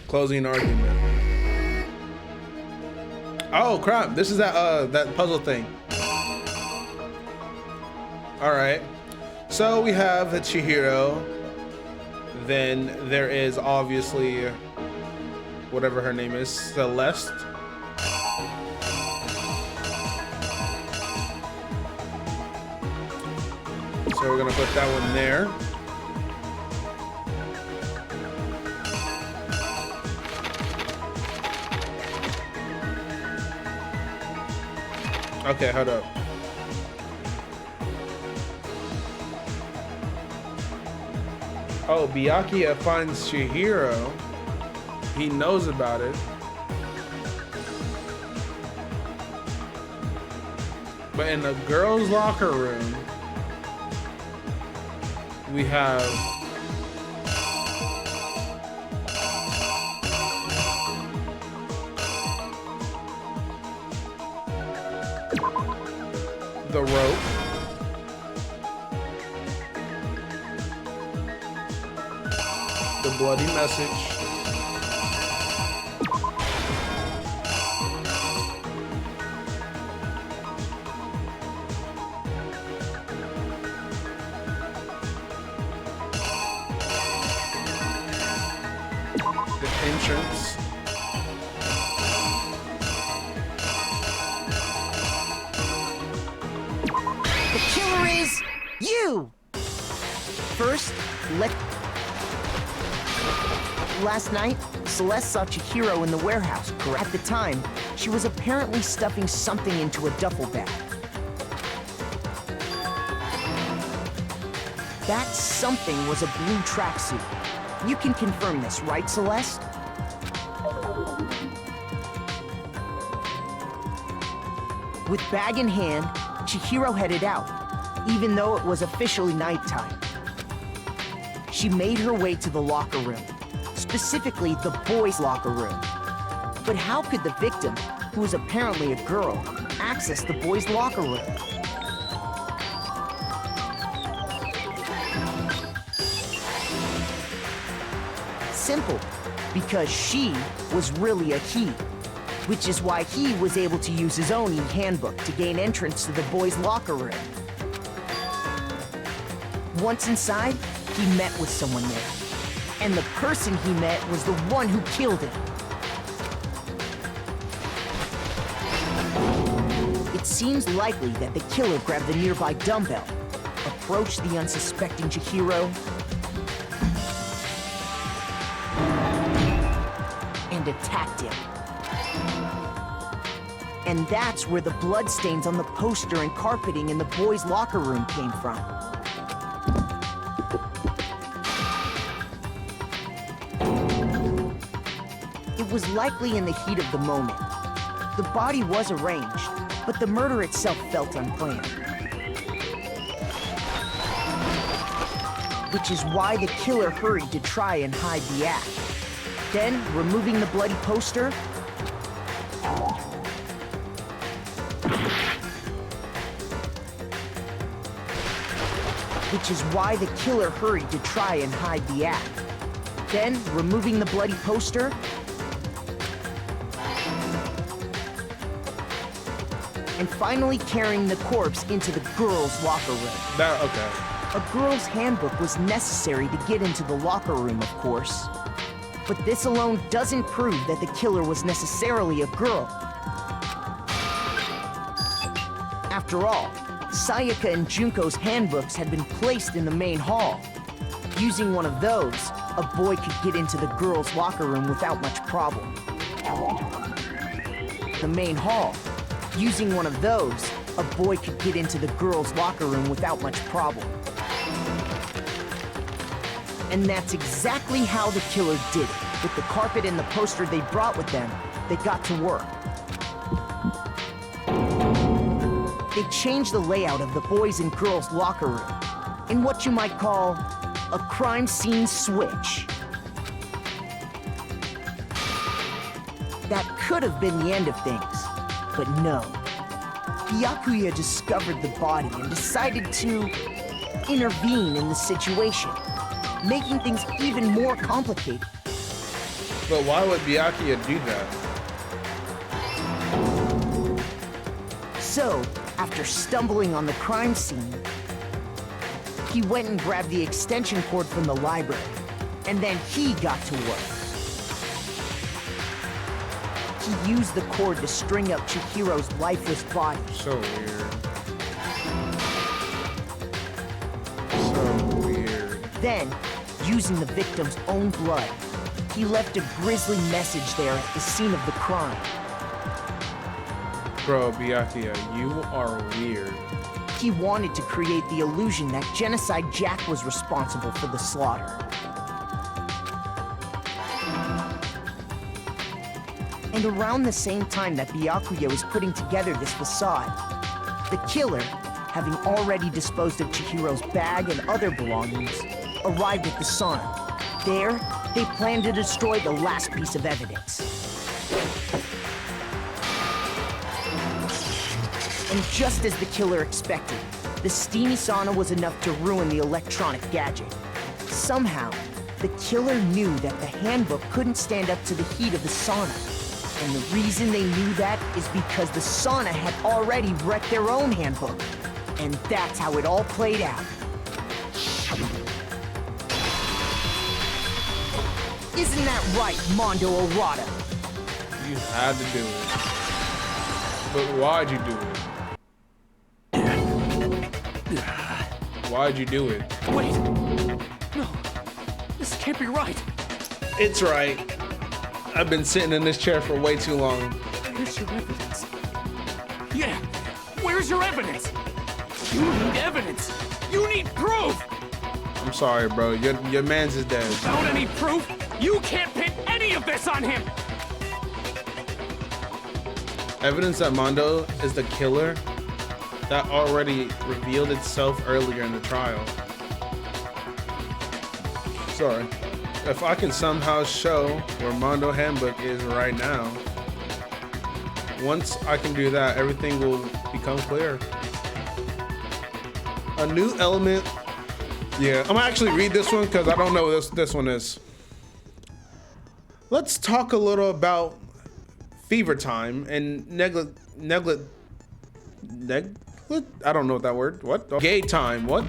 Closing argument. Oh crap! This is that puzzle thing. All right. So we have Chihiro. Then there is obviously whatever her name is, Celeste. So we're gonna put that one there. Okay, hold up. Oh, Byakuya finds Chihiro. He knows about it. But in the girls' locker room, we have the rope. The bloody message. The entrance. The killer is you! First, Last night, Celeste saw Chihiro in the warehouse. At the time, she was apparently stuffing something into a duffel bag. That something was a blue tracksuit. You can confirm this, right, Celeste? With bag in hand, Chihiro headed out, even though it was officially nighttime. She made her way to the locker room, specifically the boys' locker room. But how could the victim, who was apparently a girl, access the boys' locker room? Simple, because she was really a he, which is why he was able to use his own e-handbook to gain entrance to the boys' locker room. Once inside, he met with someone there. And the person he met was the one who killed him. It seems likely that the killer grabbed the nearby dumbbell, approached the unsuspecting Chihiro, and attacked him. And that's where the bloodstains on the poster and carpeting in the boys' locker room came from. It was likely in the heat of the moment. The body was arranged, but the murder itself felt unplanned. Which is why the killer hurried to try and hide the act. Then, removing the bloody poster, which is why the killer hurried to try and hide the act. Then, removing the bloody poster, and finally carrying the corpse into the girls' locker room. Okay. A girl's handbook was necessary to get into the locker room, of course. But this alone doesn't prove that the killer was necessarily a girl. After all, Sayaka and Junko's handbooks had been placed in the main hall. Using one of those, a boy could get into the girls' locker room without much problem. The main hall. Using one of those, a boy could get into the girls' locker room without much problem. And that's exactly how the killer did it. With the carpet and the poster they brought with them, they got to work. They changed the layout of the boys' and girls' locker room in what you might call a crime scene switch. That could have been the end of things, but no. Byakuya discovered the body and decided to intervene in the situation, making things even more complicated. But why would Byakuya do that? So, after stumbling on the crime scene, he went and grabbed the extension cord from the library, and then he got to work. He used the cord to string up Chihiro's lifeless body. So weird. So weird. Then, using the victim's own blood, he left a grisly message there at the scene of the crime. Bro, Byakuya, you are weird. He wanted to create the illusion that Genocide Jack was responsible for the slaughter. And around the same time that Byakuya was putting together this facade, the killer, having already disposed of Chihiro's bag and other belongings, arrived at the sauna. There, they planned to destroy the last piece of evidence. And just as the killer expected, the steamy sauna was enough to ruin the electronic gadget. Somehow, the killer knew that the handbook couldn't stand up to the heat of the sauna. And the reason they knew that is because the sauna had already wrecked their own handbook. And that's how it all played out. Isn't that right, Mondo Orada? You had to do it. But why'd you do it? Why'd you do it? Wait! No, this can't be right. It's right. I've been sitting in this chair for way too long. Where's your evidence? Yeah, where's your evidence? You need evidence. You need proof. I'm sorry, bro. Your man's is dead. Without any proof, you can't pin any of this on him. Evidence that Mondo is the killer, that already revealed itself earlier in the trial. Sorry. If I can somehow show where Mondo Handbook is right now, once I can do that, everything will become clear. A new element. Yeah, I'm gonna actually read this one because I don't know what this one is. Let's talk a little about fever time and I don't know what that word. What? Gay time. What?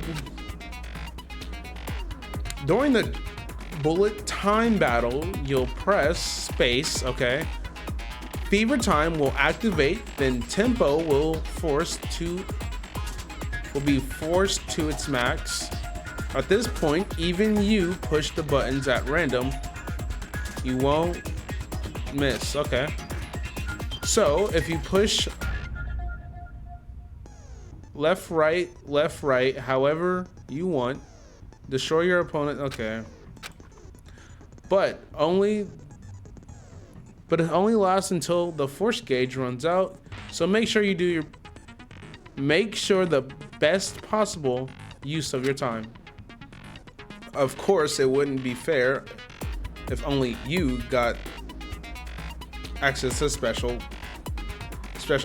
During the bullet time battle, you'll press space, okay? Fever time will activate, then tempo will be forced to its max. At this point, even you push the buttons at random, you won't miss, okay? So if you push left, right, however you want, destroy your opponent, okay. But it only lasts until the force gauge runs out. So make sure the best possible use of your time. Of course, it wouldn't be fair if only you got access to special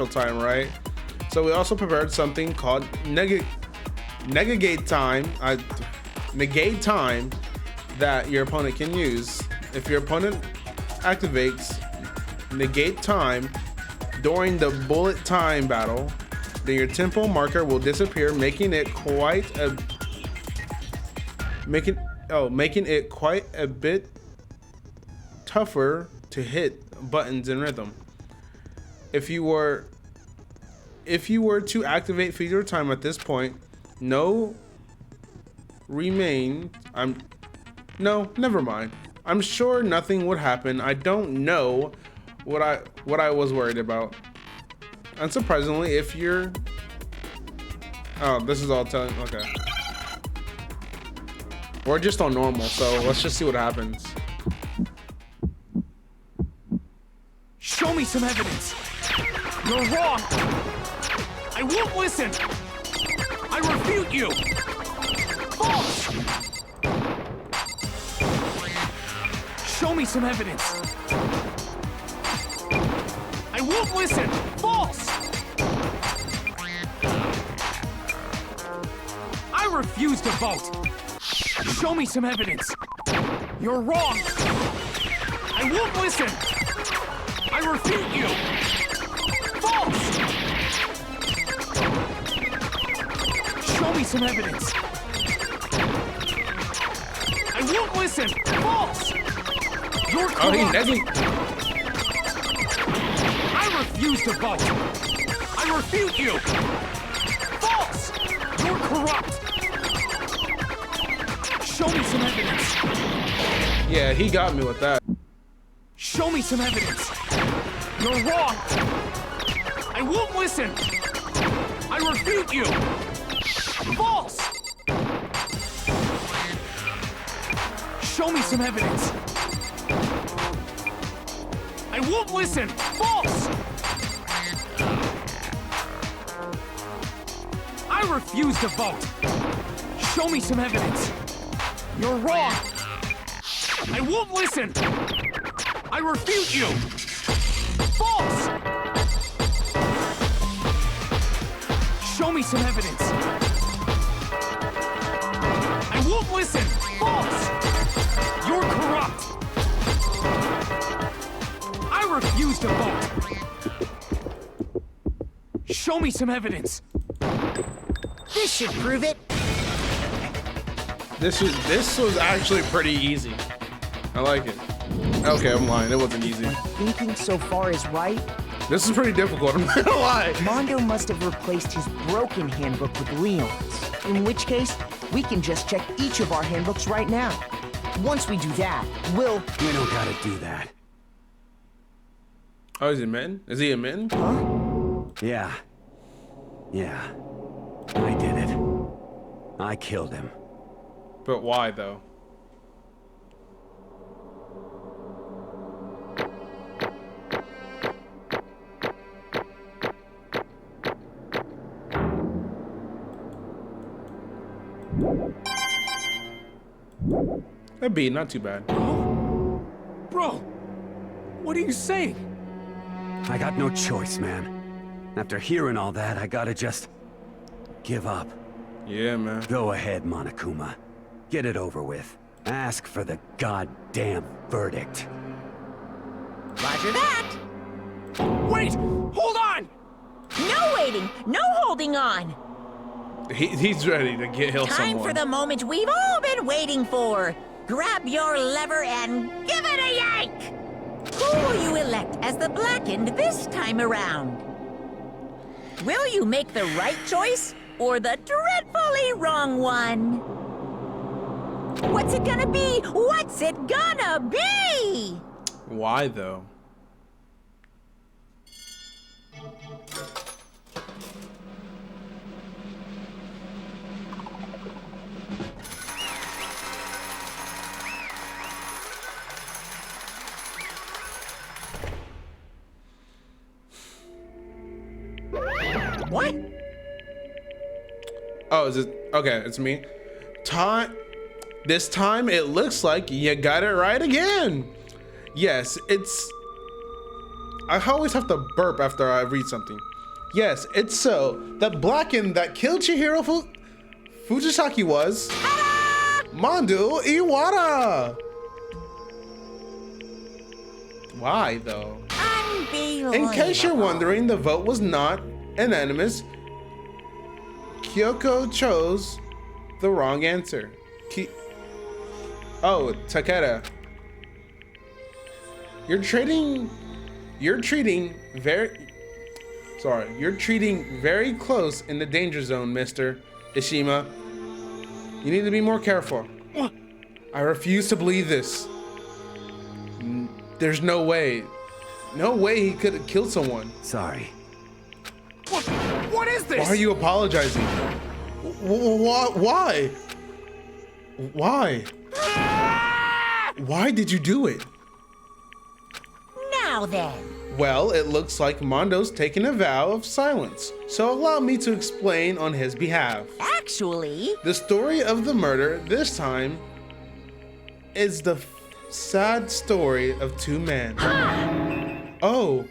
time, right? So we also prepared something called negate time that your opponent can use. If your opponent activates negate time during the bullet time battle, then your tempo marker will disappear, making it quite a bit tougher to hit buttons in rhythm. If you were to activate fever time at this point, never mind. I'm sure nothing would happen. I don't know what I was worried about. Unsurprisingly, if you're... Oh, this is all telling... Okay. We're just on normal, so let's just see what happens. Show me some evidence. You're wrong. I won't listen. I refute you. False. Show me some evidence. I won't listen. False. I refuse to vote. Show me some evidence. You're wrong. I I won't listen! I refute you! False! Show me some evidence! I won't listen! False! You're corrupt! Oh, he negging. I refuse to vote! I refute you! False! You're corrupt! Show me some evidence! Yeah, he got me with that. Show me some evidence! You're wrong! I won't listen! I refute you! False! Show me some evidence! I won't listen! False! I refuse to vote! Show me some evidence! You're wrong! I won't listen! I refute you! False! Show me some evidence! I won't listen! False! You're corrupt! I refuse to vote! Show me some evidence! This should prove it. This was actually pretty easy. I like it. Okay, I'm lying. It wasn't easy. Thinking so far is right. This is pretty difficult. I'm not gonna lie. Mondo must have replaced his broken handbook with Leon's. In which case, we can just check each of our handbooks right now. Once we do that, we'll... We don't gotta do that. Oh, is he admitting? Is he admitting? Yeah. I did it. I killed him. But why though? That'd be not too bad. Bro, what are you saying? I got no choice, man. After hearing all that, I gotta just... give up. Yeah, man. Go ahead, Monokuma. Get it over with. Ask for the goddamn verdict. Roger that. Wait! Hold on! No waiting, no holding on. He's ready to kill Time someone. for the moment we've all been waiting for. Grab your lever and give it a yank! Who will you elect as the Blackened this time around? Will you make the right choice or the dreadfully wrong one? What's it gonna be? What's it gonna be? Why though? What? Oh, is it? Okay, it's me. This time it looks like you got it right again. Yes, it's... I always have to burp after I read something. Yes, it's so. The Blackened that killed Chihiro Fujisaki was... Mondo Iwata! Why, though? Unbelievable. In case you're wondering, the vote was not unanimous. Kyoko chose the wrong answer. Takeda. You're treating very close in the danger zone, Mr. Ishima. You need to be more careful. What? I refuse to believe this. There's no way. No way he could have killed someone. Sorry. What is this? Why are you apologizing? Why? Why? Why did you do it? Now then. Well, it looks like Mondo's taken a vow of silence, so allow me to explain on his behalf. Actually, The story of the murder this time is the sad story of two men. Oh,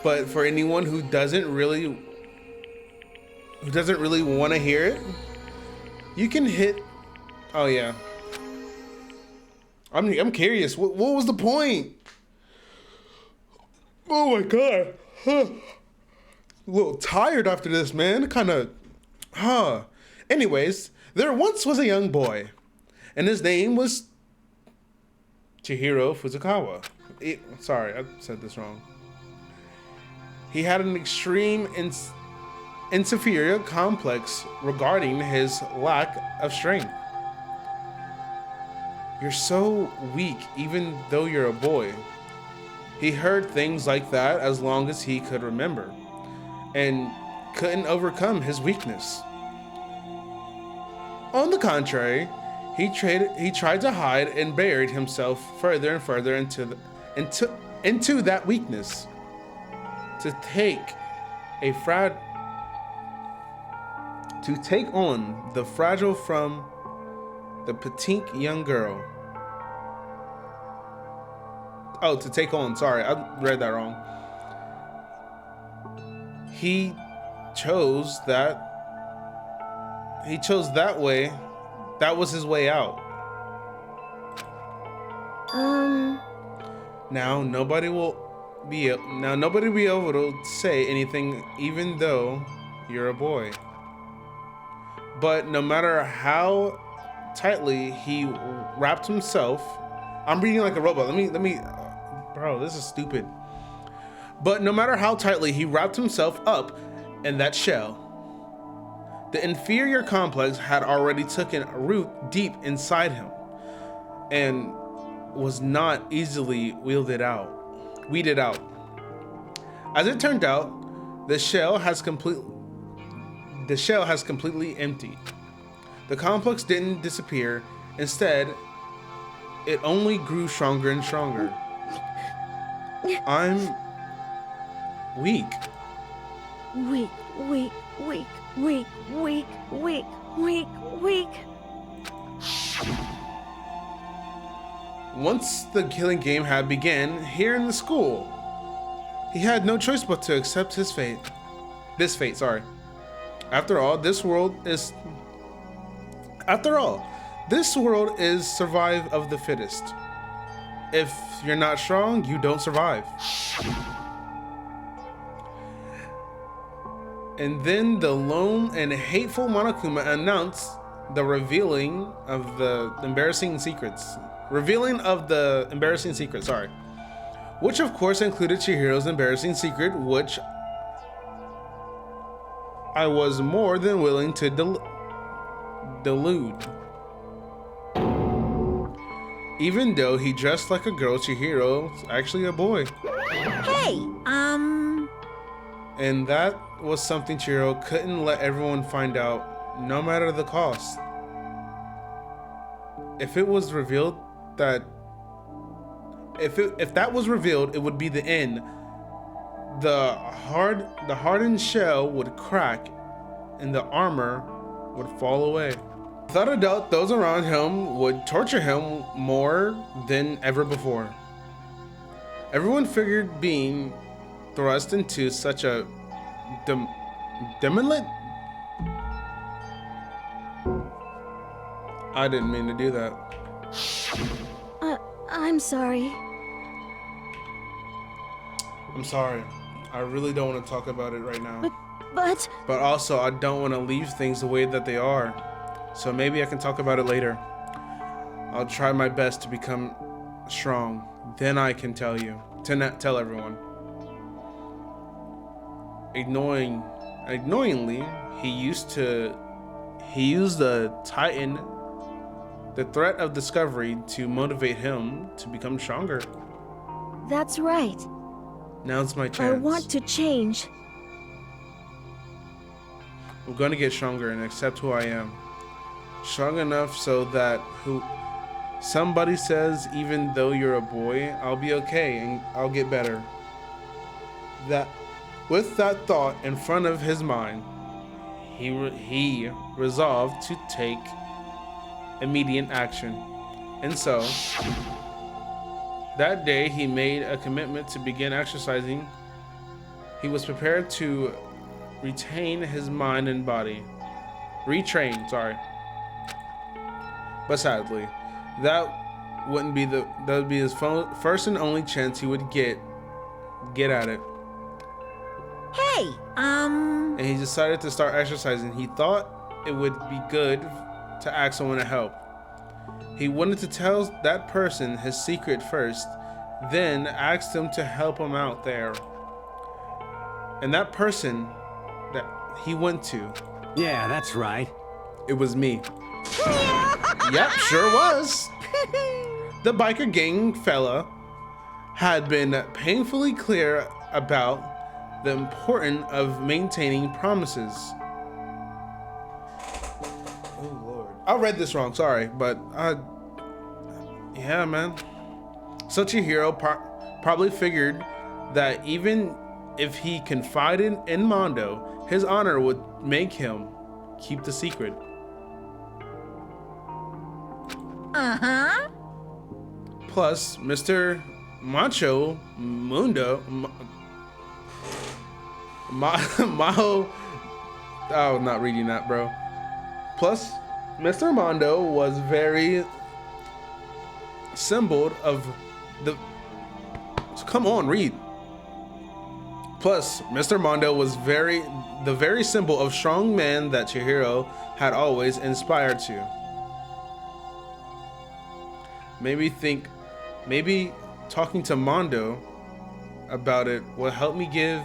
but for anyone who doesn't really want to hear it, you can hit. Oh yeah. I'm curious. What was the point? Oh my god. A little tired after this, man. Kind of. Anyways, there once was a young boy, and his name was Chihiro Fuzukawa. Sorry, I said this wrong. He had an extreme inferior complex regarding his lack of strength. You're so weak, even though you're a boy. He heard things like that as long as he could remember, and couldn't overcome his weakness. On the contrary, he tried to hide and buried himself further and further into that weakness. To take on the fragile from the petite young girl. Oh, to take on, sorry, I read that wrong. He chose that way. That was his way out. Now nobody will be able to say anything, even though you're a boy. But no matter how tightly he wrapped himself, I'm reading like a robot. Let me, bro, this is stupid. But no matter how tightly he wrapped himself up in that shell, the inferior complex had already taken root deep inside him and was not easily weeded out. As it turned out, the shell has completely emptied. The complex didn't disappear. Instead, it only grew stronger and stronger. I'm weak. Weak, weak, weak, weak, weak, weak, weak, weak. Once the killing game had begun here in the school, he had no choice but to accept his fate. Sorry. After all, this world is survive of the fittest. If you're not strong, you don't survive. And then the lone and hateful Monokuma announced the revealing of the embarrassing secrets, sorry. Which of course included Chihiro's embarrassing secret, which I was more than willing to delude. Even though he dressed like a girl, Chihiro's actually a boy. Hey, And that was something Chihiro couldn't let everyone find out, no matter the cost. If it was revealed that if that was revealed, it would be the end. The hardened shell would crack and the armor would fall away. Without a doubt, those around him would torture him more than ever before. Everyone figured being thrust into such a demolit. I didn't mean to do that. I'm sorry. I'm sorry. I really don't want to talk about it right now. But But also, I don't want to leave things the way that they are. So maybe I can talk about it later. I'll try my best to become strong. Then I can tell everyone. Annoyingly, he used the Titan, the threat of discovery, to motivate him to become stronger. that's right. Now's my chance. I want to change. I'm going to get stronger and accept who I am. Strong enough so that somebody says, even though you're a boy, I'll be okay and I'll get better. With that thought in front of his mind, he resolved to take immediate action. And so, that day he made a commitment to begin exercising. He was prepared to retrain his mind and body. But sadly, that would be his first and only chance he would get get at it. Hey, And he decided to start exercising. He thought it would be good to ask someone to help. He wanted to tell that person his secret first, then asked him to help him out there. And that person that he went to, Yeah, that's right. it was me. Yep, sure was. The biker gang fella had been painfully clear about the importance of maintaining promises. Oh Lord, I read this wrong. Sorry, but yeah, man. Such a hero probably figured that even if he confided in Mondo, his honor would make him keep the secret. uh-huh. Plus, Mr. Macho Mundo, Maho. Oh, I'm not reading that, bro. Plus, Mr. Mondo was very symbol of the. Come on, read. Plus, Mr. Mondo was the very symbol of strong man that Chihiro had always inspired to. Maybe talking to Mondo about it will help me give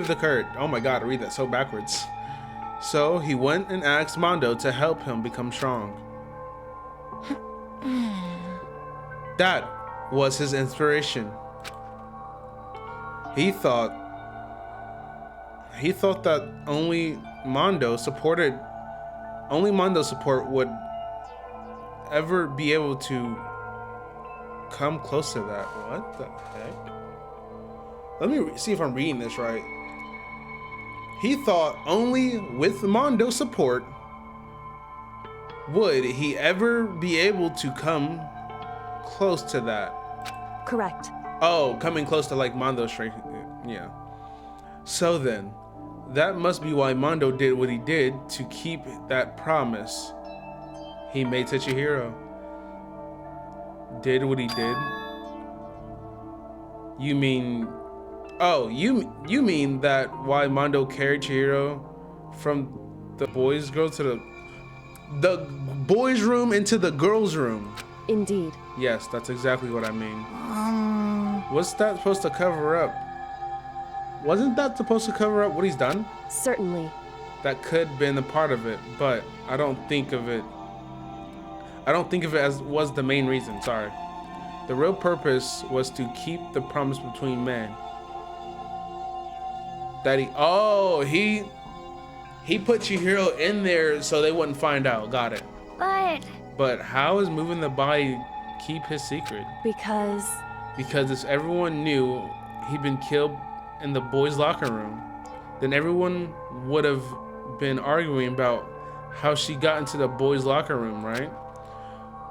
the courage. Oh my God, I read that so backwards. So he went and asked Mondo to help him become strong. That was his inspiration. He thought that only Mondo support would ever be able to come close to that. What the heck? Let me see if I'm reading this right. He thought only with Mondo support would he ever be able to come close to that. Correct. Oh, coming close to like Mondo's strength. Yeah. So then, that must be why Mondo did what he did to keep that promise he made to Chihiro. Did what he did? You mean... Oh, you mean that why Mondo carried Chihiro from the boys' girl to the boys' room into the girls' room? Indeed. Yes, that's exactly what I mean. What's that supposed to cover up? Wasn't that supposed to cover up what he's done? Certainly. That could have been a part of it, but I don't think of it as was the main reason. Sorry. The real purpose was to keep the promise between men. That he put Chihiro in there so they wouldn't find out. Got it. But how is moving the body keep his secret? Because If everyone knew he'd been killed in the boys' locker room, then everyone would have been arguing about how she got into the boys' locker room, right?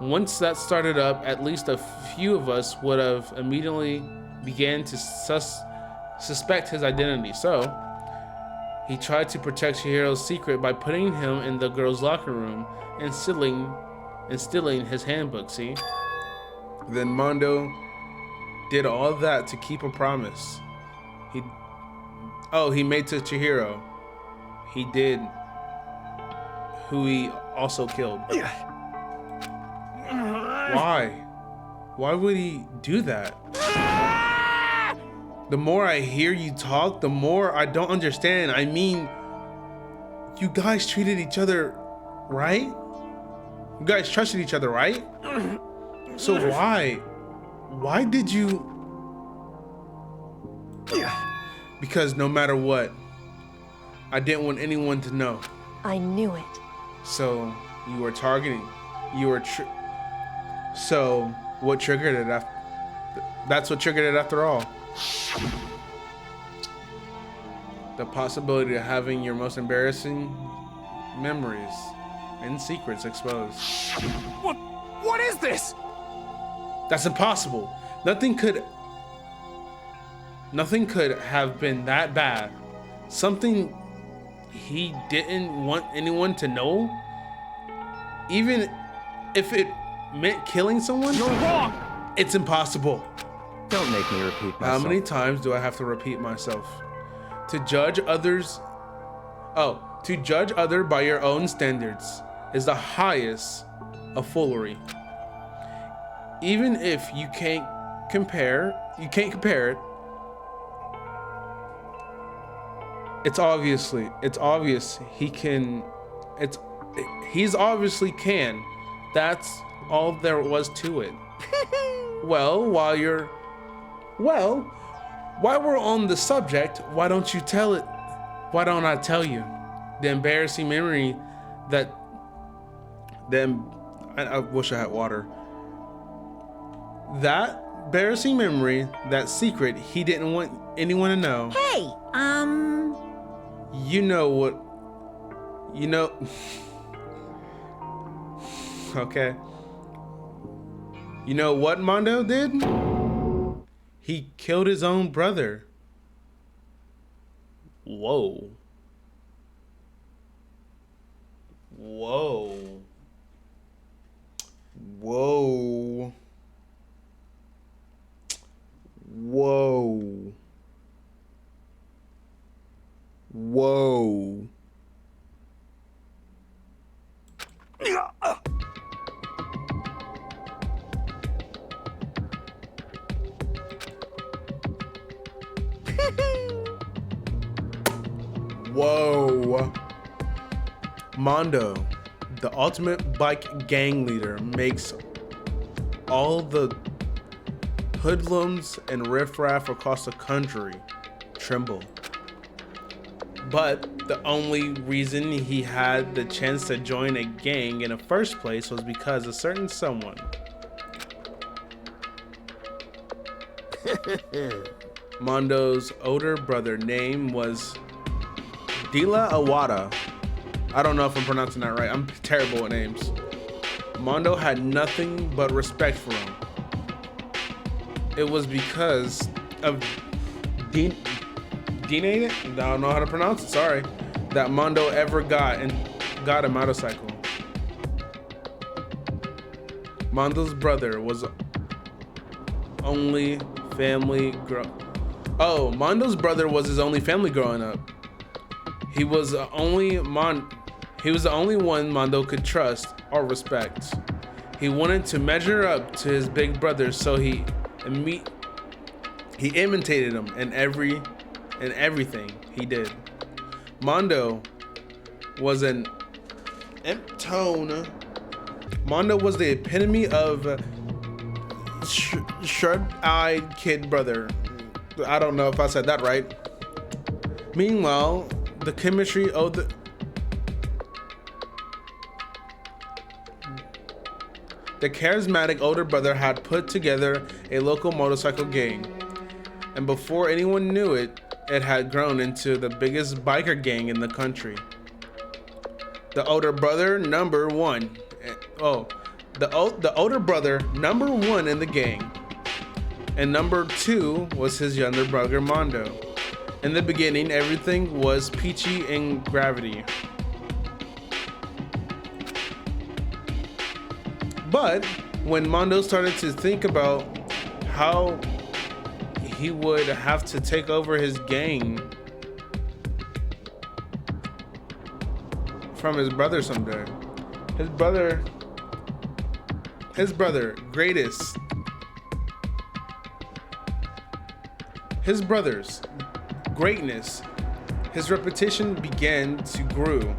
Once that started up, at least a few of us would have immediately began to suspect his identity. So he tried to protect Chihiro's secret by putting him in the girls' locker room and stealing his handbook, see? Then Mondo did all that to keep a promise. He made to Chihiro. He did who he also killed. Why? Why would he do that? The more I hear you talk, the more I don't understand. I mean, you guys treated each other right? You guys trusted each other, right? So why? Why did you? Because no matter what, I didn't want anyone to know. I knew it. So you were targeting. So what triggered it after? That's what triggered it after all. The possibility of having your most embarrassing memories and secrets exposed. What is this? That's impossible. Nothing could have been that bad. Something he didn't want anyone to know? Even if it meant killing someone? You're wrong! It's impossible. Don't make me repeat myself. How many times do I have to repeat myself? To judge others... Oh, to judge other by your own standards is the highest of foolery. Even if you can't compare it. He's obviously can. That's all there was to it. Well, while we're on the subject, why don't I tell you the embarrassing memory that I wish I had water. That embarrassing memory, that secret he didn't want anyone to know. Hey, You know what? Okay. You know what Mondo did? He killed his own brother. Whoa. Whoa. Whoa. Whoa. Whoa. Whoa. Mondo, the ultimate bike gang leader, makes all the hoodlums and riffraff across the country tremble. But the only reason he had the chance to join a gang in the first place was because a certain someone. Mondo's older brother name was Dila Awada. I don't know if I'm pronouncing that right. I'm terrible at names. Mondo had nothing but respect for him. It was because of Dine, I don't know how to pronounce it, sorry, that Mondo ever got a motorcycle. Mondo's brother was only family Mondo's brother was his only family growing up. He was the only one Mondo could trust or respect. He wanted to measure up to his big brother, so he imitated him in everything he did. Mondo was the epitome of shred-eyed kid brother. I don't know if I said that right. Meanwhile, the chemistry of the charismatic older brother had put together a local motorcycle gang. And before anyone knew it, it had grown into the biggest biker gang in the country. The older brother, number one. The older brother, number one in the gang. And number two was his younger brother, Mondo. In the beginning, everything was peachy and gravity. But when Mondo started to think about how he would have to take over his gang from his brother someday, his brother's greatness, his reputation began to grow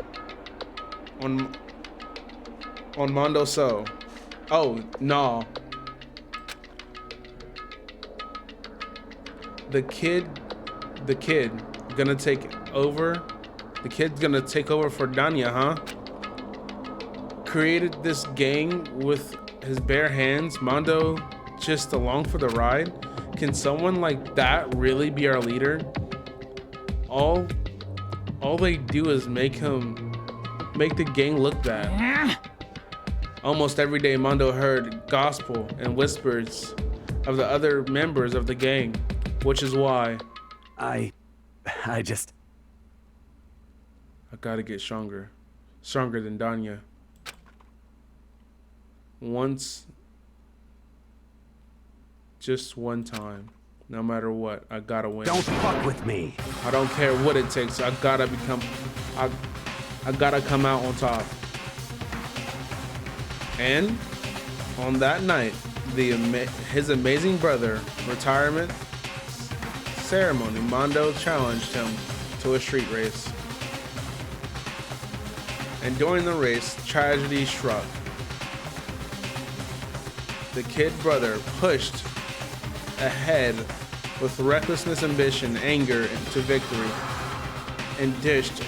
on Mondo. So, oh no, the kid gonna take over. The kid's gonna take over for Danya, huh? Created this gang with his bare hands. Mondo just along for the ride. Can someone like that really be our leader? All they do is make the gang look bad. Almost every day, Mondo heard gospel and whispers of the other members of the gang, which is why I gotta get stronger than Danya. just one time. No matter what, I gotta win. Don't fuck with me. I don't care what it takes. I gotta come out on top. And on that night, his amazing brother retirement ceremony, Mondo challenged him to a street race. And during the race, tragedy struck. The kid brother pushed ahead with recklessness, ambition, anger into victory, and dished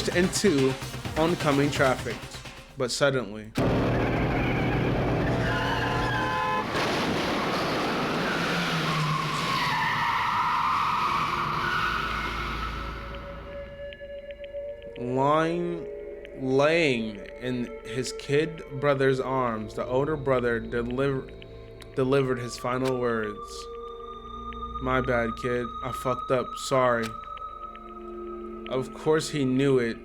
into oncoming traffic. But suddenly, laying in his kid brother's arms, the older brother delivered his final words. "My bad, kid. I fucked up. Sorry." Of course he knew it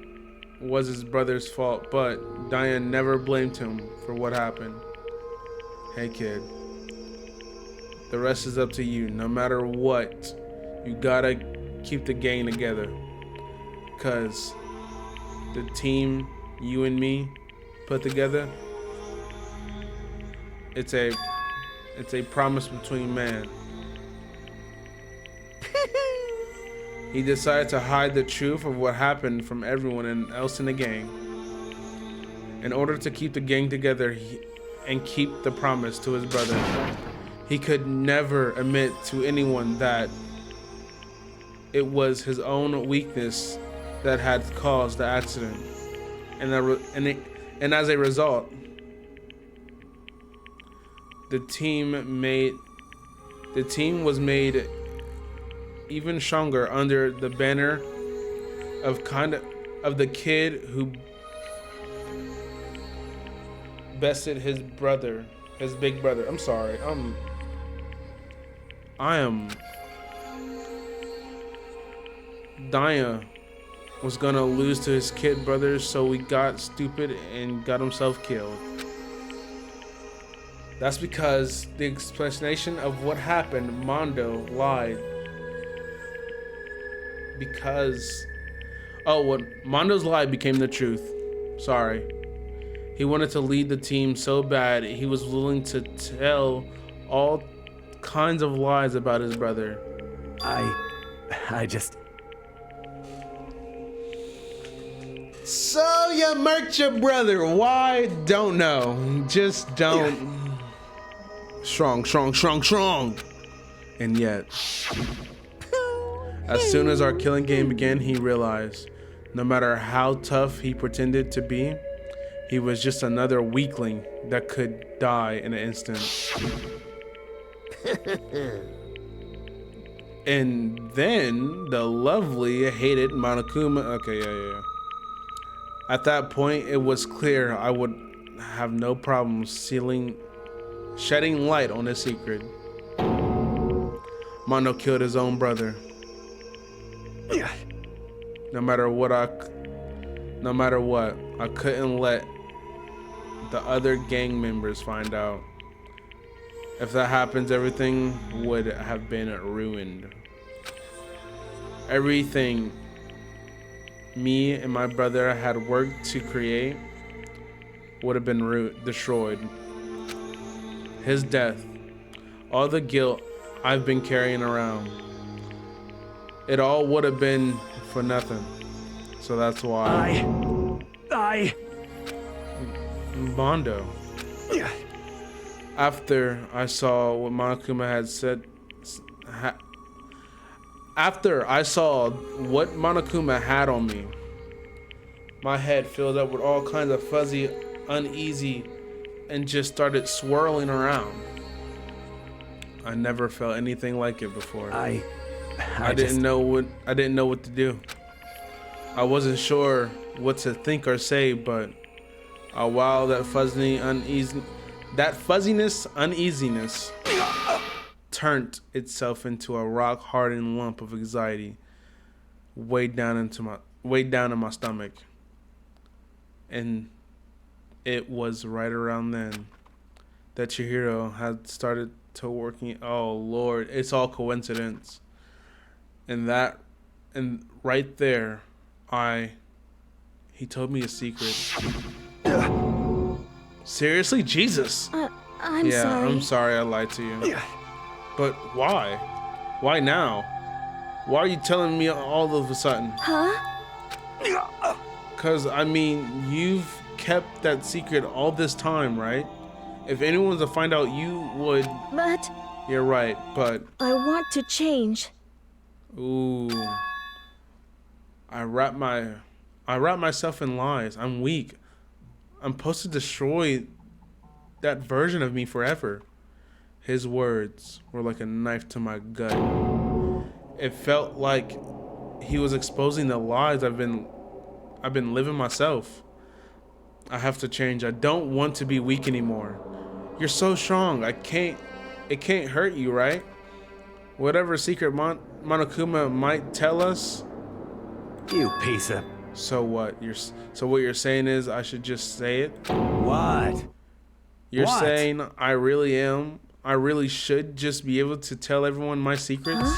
was his brother's fault, but Diane never blamed him for what happened. "Hey, kid. The rest is up to you. No matter what, you gotta keep the gang together. 'Cause the team you and me put together, it's a promise between man." He decided to hide the truth of what happened from everyone else in the gang. In order to keep the gang together and keep the promise to his brother, he could never admit to anyone that it was his own weakness that had caused the accident. And as a result, the team was made even stronger under the banner of the kid who bested his big brother. I'm sorry. Daya was gonna lose to his kid brother, so he got stupid and got himself killed. That's because the explanation of what happened, Mondo lied. Mondo's lie became the truth. Sorry. He wanted to lead the team so bad, he was willing to tell all kinds of lies about his brother. I just... So you murked your brother. Why? Don't know. Just don't. Strong. And yet, as soon as our killing game began, he realized no matter how tough he pretended to be, he was just another weakling that could die in an instant. And then the lovely, hated Monokuma. Okay, yeah. At that point, it was clear I would have no problem shedding light on his secret. Mondo killed his own brother. No matter what, I couldn't let the other gang members find out. If that happens, everything would have been ruined. Everything me and my brother had worked to create would have been destroyed. His death, all the guilt I've been carrying around, it all would have been for nothing. So that's why Mondo. After I saw what Monokuma had said, after I saw what Monokuma had on me, my head filled up with all kinds of fuzzy, uneasy, and just started swirling around. I never felt anything like it before. I didn't know what to do. I wasn't sure what to think or say, but while that fuzziness, uneasiness turned itself into a rock-hardened lump of anxiety, weighed down in my stomach. And it was right around then that Chihiro had started to working. Oh Lord, it's all coincidence. And right there, he told me a secret. Seriously, Jesus. I'm sorry. I'm sorry I lied to you. But why? Why now? Why are you telling me all of a sudden? Huh? Cause I mean, you've kept that secret all this time, right? If anyone was to find out, you would. But You're right, but I want to change. ooh, I wrap myself in lies. I'm weak. I'm supposed to destroy that version of me forever. His words were like a knife to my gut. It felt like he was exposing the lies I've been living myself. I have to change. I don't want to be weak anymore. You're so strong. It can't hurt you, right? Whatever secret Monokuma might tell us. You piece of... So what? So what you're saying is I should just say it? What? You're What? saying I really should just be able to tell everyone my secrets?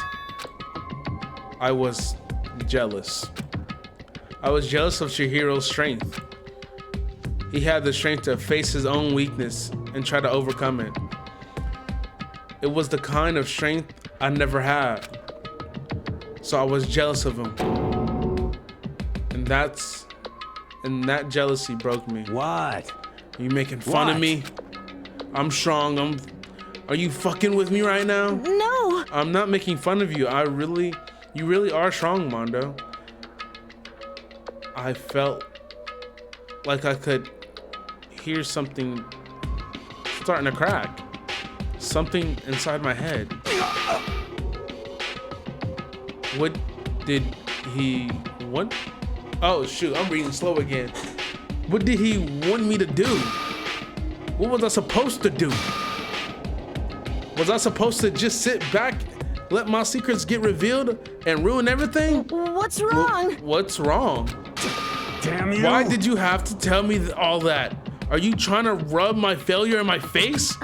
I was jealous. I was jealous of Chihiro's strength. He had the strength to face his own weakness and try to overcome it. It was the kind of strength I never had. So I was jealous of him. And that jealousy broke me. What? Are you making fun of What? me? I'm strong. Are you fucking with me right now? No! I'm not making fun of you. You really are strong, Mondo. I felt like I could hear something starting to crack. Something inside my head. What? Oh shoot, I'm reading slow again. What did he want me to do? What was I supposed to do? Was I supposed to just sit back, let my secrets get revealed, and ruin everything? What's wrong? What's wrong? Damn you! Why did you have to tell me all that? Are you trying to rub my failure in my face?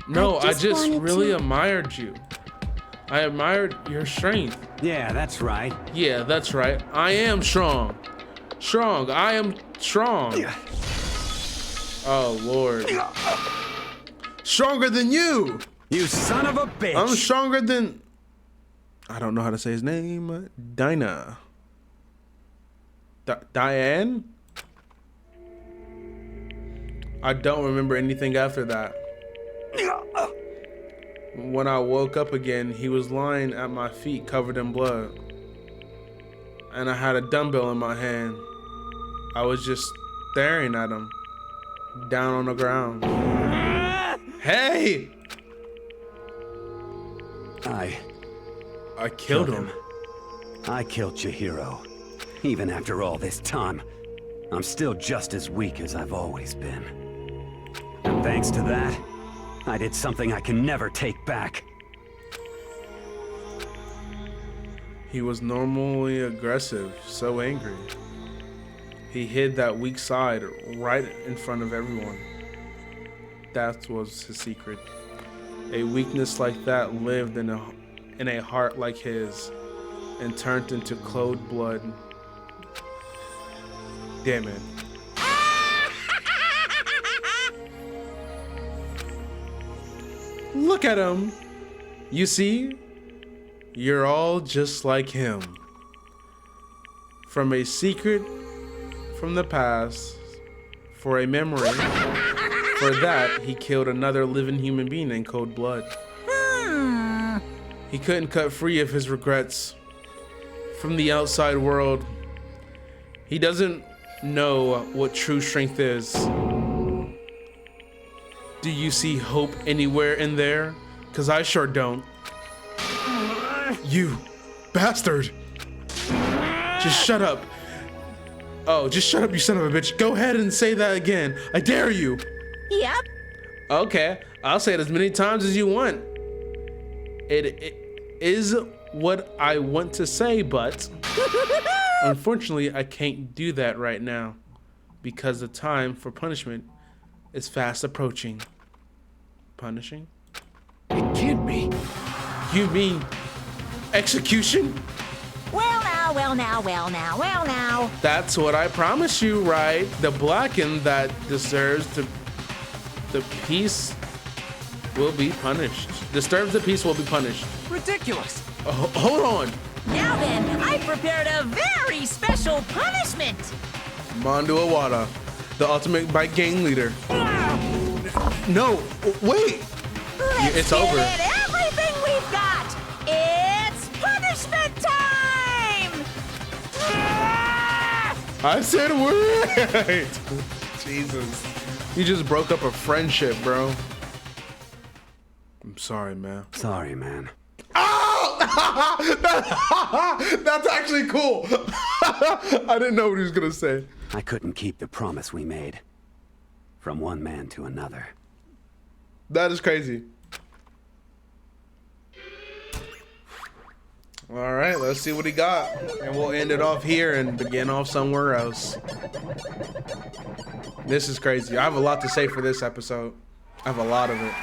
No, I just wanted really to- admired you. I admired your strength. Yeah, that's right. Yeah, that's right. I am strong. I am strong. Oh, Lord. Stronger than you. You son of a bitch! I'm stronger than... I don't know how to say his name. Dinah. Diane? I don't remember anything after that. When I woke up again, he was lying at my feet covered in blood. And I had a dumbbell in my hand. I was just staring at him. Down on the ground. Hey! I killed him. I killed Chihiro. Even after all this time, I'm still just as weak as I've always been. And thanks to that, I did something I can never take back. He was normally aggressive, so angry. He hid that weak side right in front of everyone. That was his secret. A weakness like that lived in a heart like his and turned into cold blood. Damn it. Look at him. You see? You're all just like him. From a secret from the past, for a memory. For that, he killed another living human being in cold blood. He couldn't cut free of his regrets from the outside world. He doesn't know what true strength is. Do you see hope anywhere in there? 'Cause I sure don't. You bastard! Just shut up. Oh, just shut up, you son of a bitch. Go ahead and say that again. I dare you. Yep. Okay, I'll say it as many times as you want. It is what I want to say, but unfortunately, I can't do that right now because the time for punishment is fast approaching. punishing? It can't be. You mean execution? Well now, well now, well now, well now. That's what I promise you, right? The blackened that deserves the peace will be punished. Disturbs the peace will be punished. Ridiculous. Oh, hold on. Now then, I prepared a very special punishment. Mondo Awada, the ultimate bike gang leader. No, wait. Let's It's give over. it everything we've got. It's punishment time. I said wait. Jesus. You just broke up a friendship, bro. I'm sorry, man. Sorry, man. Oh! That's actually cool. I didn't know what he was gonna say. I couldn't keep the promise we made. From one man to another. That is crazy. All right, let's see what he got. And we'll end it off here and begin off somewhere else. This is crazy. I have a lot to say for this episode. I have a lot of it.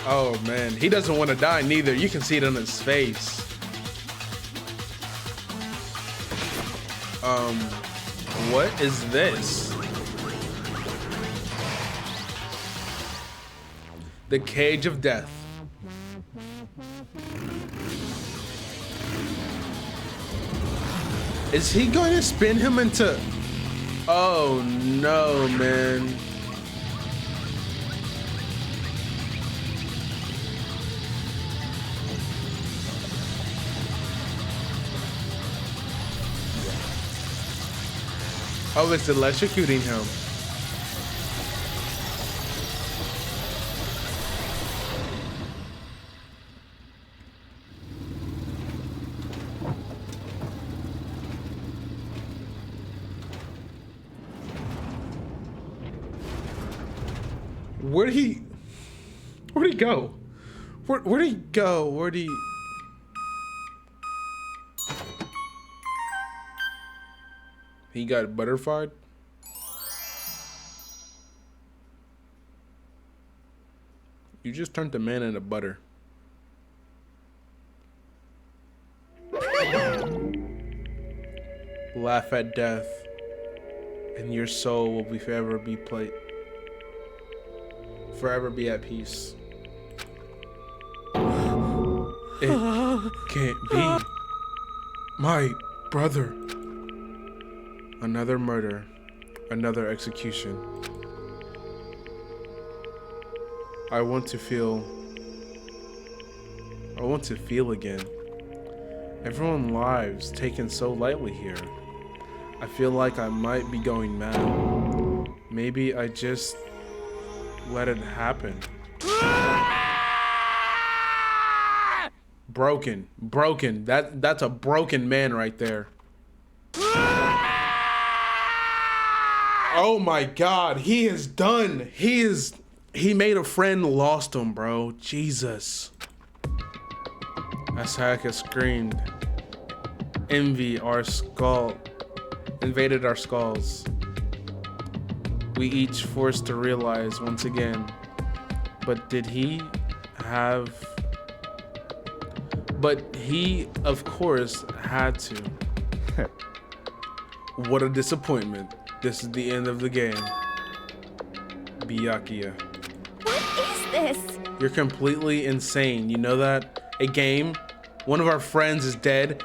Oh man, he doesn't want to die neither. You can see it on his face. What is this? The Cage of Death. Is he going to spin him into... Oh no, man. Oh, it's electrocuting him. Where'd he go? Where'd he go? Where'd he... He got butterfied? You just turned the man into butter. Laugh at death, and your soul will be forever be at peace. It can't be. My brother. Another murder, another execution. I want to feel again. Everyone's lives taken so lightly here. I feel like I might be going mad. Maybe I just let it happen. Broken. That's a broken man right there. Oh my God, he is done. He made a friend, lost him, bro. Jesus. Asaka screamed. Envy invaded our skulls. We each forced to realize once again. But he, of course, had to. What a disappointment. This is the end of the game. Byakuya. What is this? You're completely insane. You know that? A game? One of our friends is dead.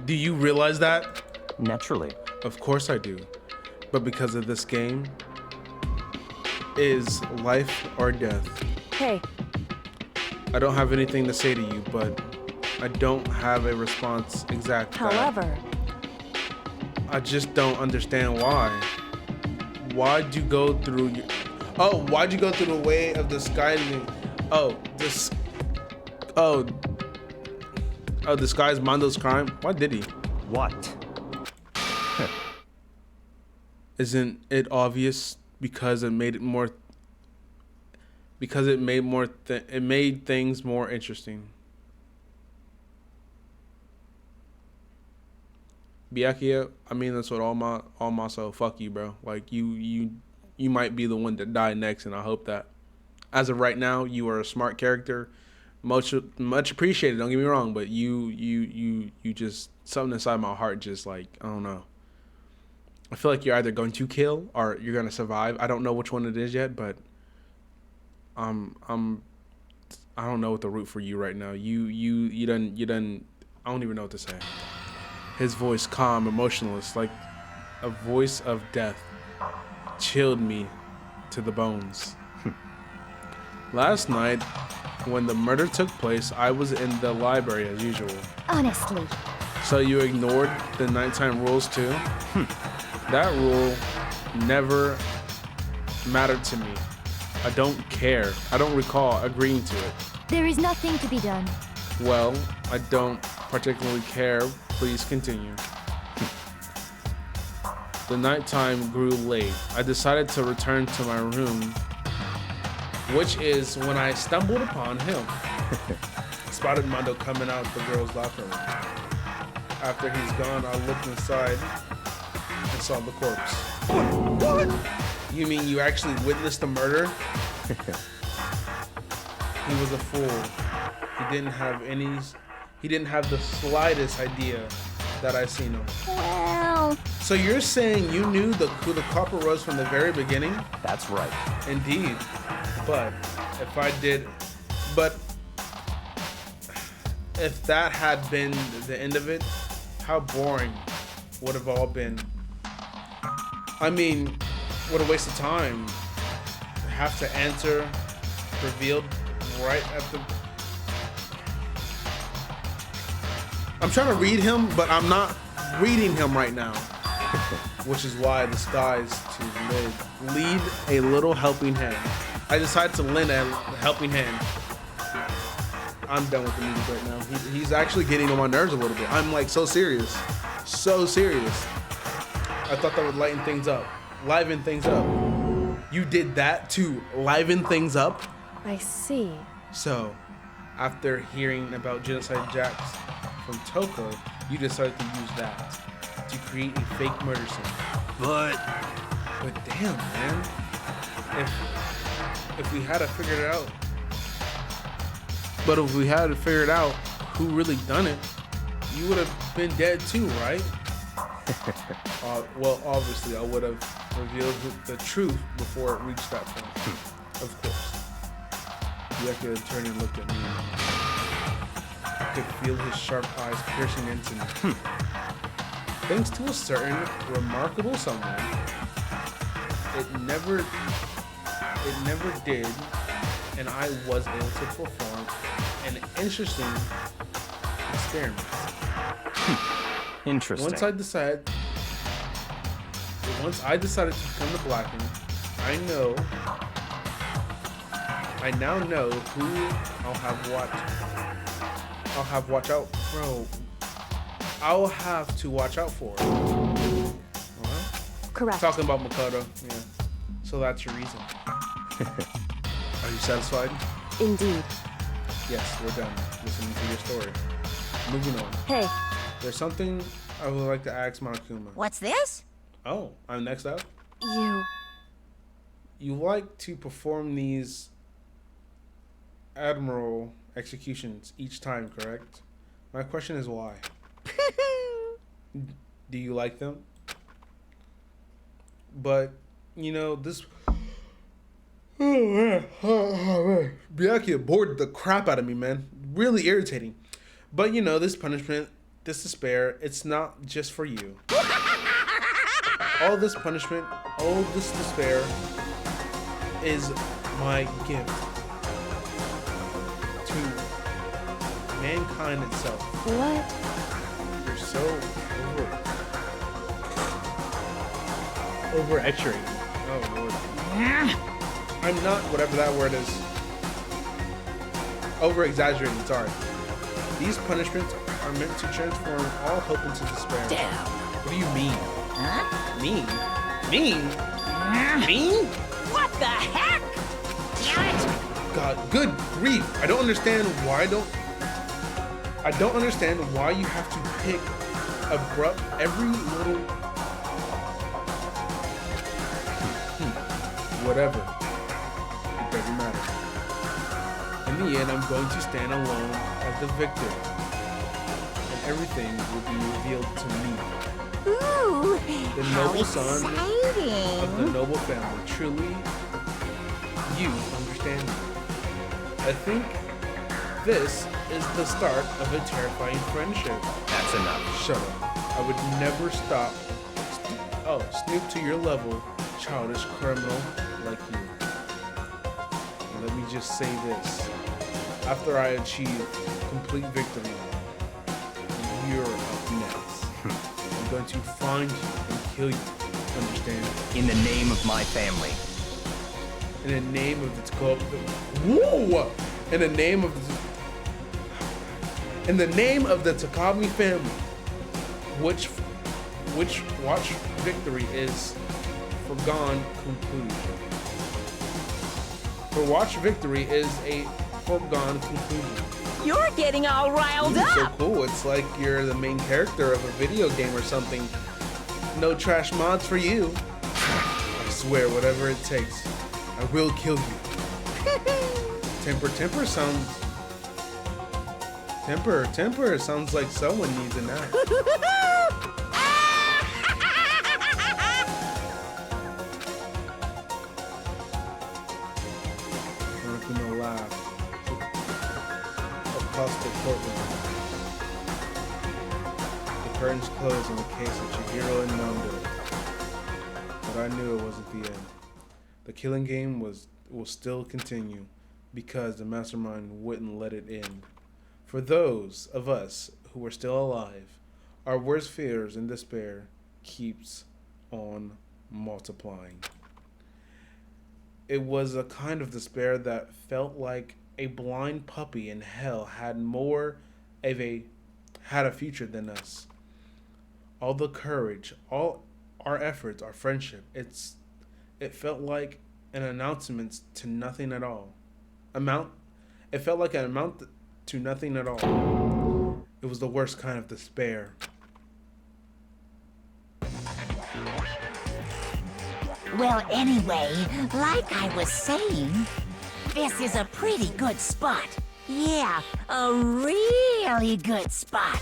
Do you realize that? Naturally. Of course I do. But because of this game, is life or death. Hey, I don't have anything to say to you, but I don't have a response exact. however, I just don't understand why. Why'd you go through your... Oh, why'd you go through the way of disguising... disguise Mondo's crime? Why did he? What? Isn't it obvious? Because it made it more... because it made things more interesting. Byakuya, I mean this with all my soul. Fuck you, bro. Like you might be the one to die next, and I hope that. As of right now, you are a smart character, much appreciated. Don't get me wrong, but you just something inside my heart just like I don't know. I feel like you're either going to kill or you're gonna survive. I don't know which one it is yet, but I don't know what to root for you right now. You done. I don't even know what to say. His voice, calm, emotionless, like a voice of death, chilled me to the bones. Last night, when the murder took place, I was in the library as usual. Honestly. So you ignored the nighttime rules too? That rule never mattered to me. I don't care. I don't recall agreeing to it. There is nothing to be done. Well, I don't particularly care. Please continue. The nighttime grew late. I decided to return to my room, which is when I stumbled upon him. Spotted Mondo coming out the girls' locker room. After he's gone, I looked inside and saw the corpse. What? You mean you actually witnessed the murder? He was a fool. He didn't have the slightest idea that I seen him. Well... So you're saying you knew who the culprit was from the very beginning? That's right. Indeed. But if that had been the end of it, how boring would have all been. I mean, what a waste of time. Have to answer revealed right at the... I'm trying to read him, but I'm not reading him right now. Which is why the skies to lead a little helping hand. I decided to lend a helping hand. I'm done with the music right now. He's actually getting on my nerves a little bit. I'm like so serious. So serious. I thought that would liven things up. You did that to liven things up? I see. So, after hearing about Genocide Jax from Toko, you decided to use that to create a fake murder scene. But damn, man. If we had to figure it out. But if we had to figure it out who really done it, you would have been dead too, right? Well, obviously, I would have revealed the truth before it reached that point. Of course. Byakuya turned and looked at me. I could feel his sharp eyes piercing into me. Thanks to a certain remarkable someone, it never did, and I was able to perform an interesting experiment. Interesting. Once I decided to become the Blackened, I now know who I'll have to watch out for. Alright? Correct. Talking about Makoto, yeah. So that's your reason. Are you satisfied? Indeed. Yes, we're done listening to your story. Moving on. Hey. There's something I would like to ask Monokuma. What's this? Oh, I'm next up? You like to perform these admiral executions each time, correct? My question is why? Do you like them? But, you know, this... Byakuya bored the crap out of me, man. Really irritating. But, you know, this punishment, this despair, it's not just for you. All this punishment, all this despair is my gift to mankind itself. What? You're so over-exaggerating. Oh, Lord. I'm not, whatever that word is. Over-exaggerating, sorry. These punishments are meant to transform all hope into despair. Damn. What do you mean? Huh? Mean? Mean? Mean? What the heck? Damn it! God, good grief. I don't understand why you have to pick abrupt every little whatever. It doesn't matter. In the end, I'm going to stand alone as the victor. And everything will be revealed to me. Ooh, The how noble son of the exciting. noble family. Truly, you understand me. I think this is the start of a terrifying friendship. That's enough. Shut up. I would never stop. Snoop to your level, childish criminal like you. And let me just say this. After I achieve complete victory, you're up next. I'm going to find you and kill you. Understand? In the name of my family. In the name of the Whoa! In the name of the Takami family, which watch victory is foregone conclusion. For watch victory is a foregone conclusion. You're getting all riled Ooh, so up. cool. It's like you're the main character of a video game or something. No trash mods for you. I swear, whatever it takes, I will kill you. Temper sounds... Temper sounds like someone needs a nap. Gonna laugh. Across the courtroom. The curtains closed on the case of Chihiro and Nando. But I knew it wasn't the end. The killing game will still continue because the mastermind wouldn't let it end. For those of us who are still alive, our worst fears and despair keeps on multiplying. It was a kind of despair that felt like a blind puppy in hell had a future than us. All the courage, all our efforts, our friendship, it felt like an announcement to nothing at all. It felt like an amount to nothing at all. It was the worst kind of despair. Well, anyway, like I was saying, this is a pretty good spot. Yeah, a really good spot.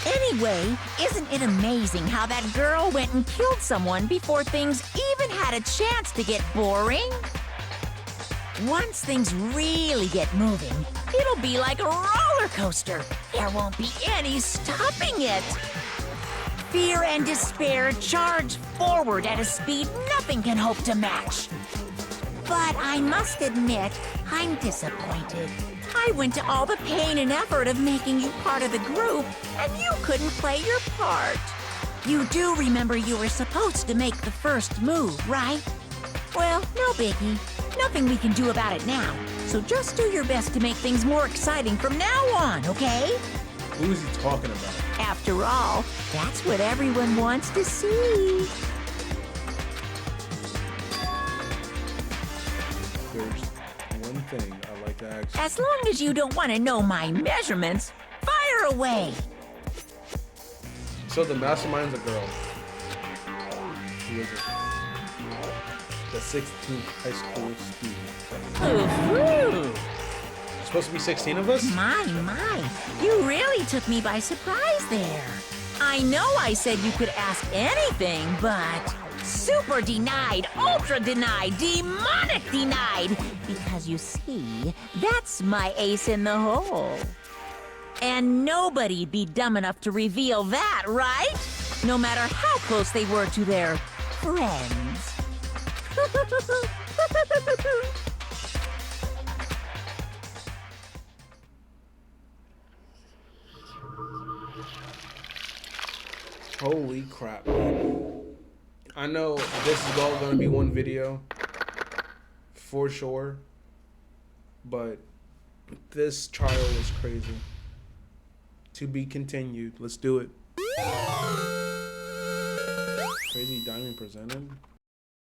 Anyway, isn't it amazing how that girl went and killed someone before things even had a chance to get boring? Once things really get moving, it'll be like a roller coaster. There won't be any stopping it. Fear and despair charge forward at a speed nothing can hope to match. But I must admit, I'm disappointed. I went to all the pain and effort of making you part of the group, and you couldn't play your part. You do remember you were supposed to make the first move, right? Well, no biggie. Nothing we can do about it now. So just do your best to make things more exciting from now on, okay? Who is he talking about? After all, that's what everyone wants to see. There's one thing I'd like to ask you. As long as you don't want to know my measurements, fire away. So the mastermind's a girl. Who is it? The 16th high school student. Ooh, Supposed to be 16 of us? my, you really took me by surprise there. I know I said you could ask anything, but super denied, ultra denied, demonic denied. Because you see, that's my ace in the hole. And nobody'd be dumb enough to reveal that, right? No matter how close they were to their friends. Holy crap. I know this is all going to be one video, for sure, but this trial was crazy. To be continued. Let's do it. Crazy Diamond presented.